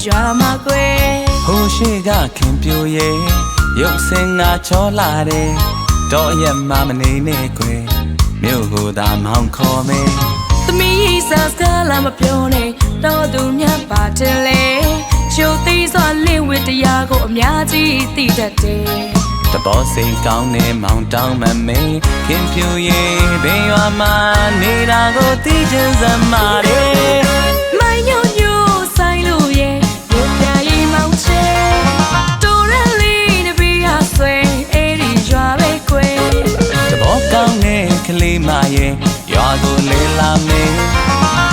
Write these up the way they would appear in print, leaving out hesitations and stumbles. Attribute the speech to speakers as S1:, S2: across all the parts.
S1: ရွာမှာကွယ်ဟိုရှိကခင်ပြိုရဲ့ရုပ်စင်ငါချောလာတယ်တော့ရက်မှမနေနဲ့ကွယ်မြို့ကိုသာမောင်းခေါ်မယ်သမီးစားစကားလာမပြောနဲ့တော့သူများပါတယ်လေရုပ်သေးစွာလင့်ဝတ္တရားကိုအများကြီးသိတတ်တယ်တဘောစိန်ကောင်းနဲ့မောင်တောင်းမမေခင်ပြိုရဲ့ဘေးရွာမှာနေတာကိုသိချင်စမ်းပါတယ်မိုင်းညိုညိုဆိုင်လို့ရဲ့ကလေးမရဲ့ရွာကိုလေလာမေး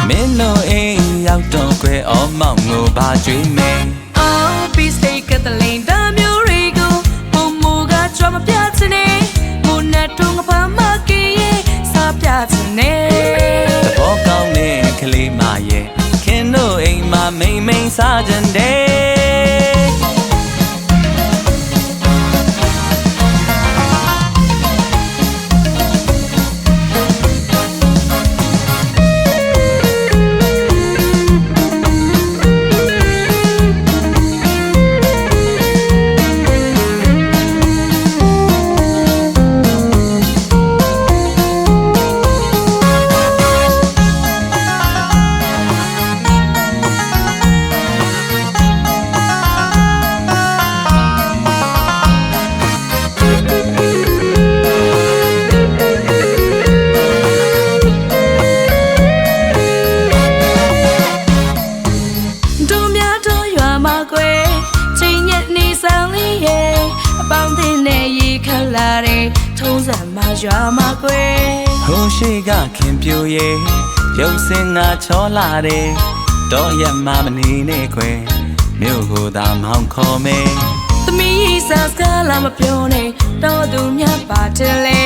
S1: မင်းတို့အိမ်ရောက်တော့ကွယ်အော်မောင်ကိုပါကြွေးမေးအော်ပီစတိတ်ကတလင်းတမျိုးရီကိုပုံမူကကြွမပြချင်နေမုန်နဲ့ထုံးကပါမကီရဲ့စားပြချင်နေတဘောကောင်းတဲ့ကလေးမရဲ့ခင်တို့အိမ်မှာမိန်မိန်စားကြတဲ့ထုံးစံမှာရွာမှာကွယ်ဟိုရှိကခင်ပြိုရဲ့ရုပ်စင်ငါချောလာတယ်တော့ရက်မှမနေနဲ့ကွယ်မြို့ကိုသာမောင်းခေါ်မယ်သမီးစားစကားလာမပြောနဲ့တော့သူများပါတယ်လေ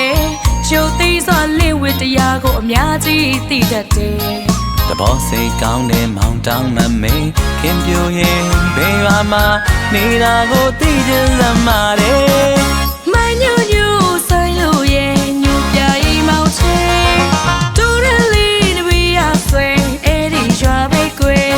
S1: ရုပ်သေးစွာလင့်ဝတ္တရားကိုအများကြီးသိတတ်တယ်တဘောစိတ်ကောင်းတဲ့မောင်တောင်းမမေခင်ပြိုရဲ့ဘေးရွာမှာနေတာကိုသိချင်စမ်းပါတယ်မိုင်းညိုညိုဆိုင်လို့ရဲ့ညိုပြအိမ်မောင်ချေတူရလေးနဘီယာဆွေအဲ့ဒီရွာပဲကွယ်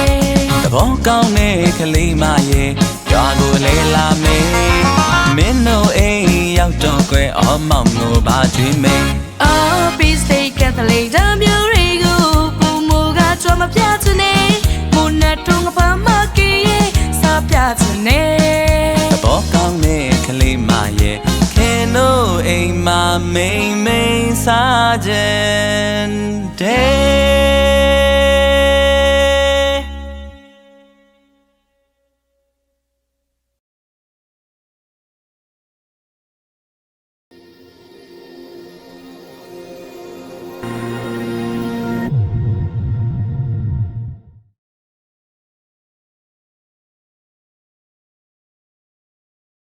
S1: တဘောကောင်းတဲ့ကလေးမရဲ့ရွာကိုလေလာမေးမင်းတို့အိမ်ရောက်တော့ကွယ်အော်မောင်ကိုပါကြွေးမေးအော်ပီစတိတ်ကတလေးတမျိုးရီကိုပုံမူကကြွမပြချင်နေမုန်နဲ့ထုံးကပါမကီရဲ့စားပြချင်နေတဘောကောင်းတဲ့ကလေးမရဲ့ခင်တို့အိမ်မှာမိန်မိန်စားခြင်း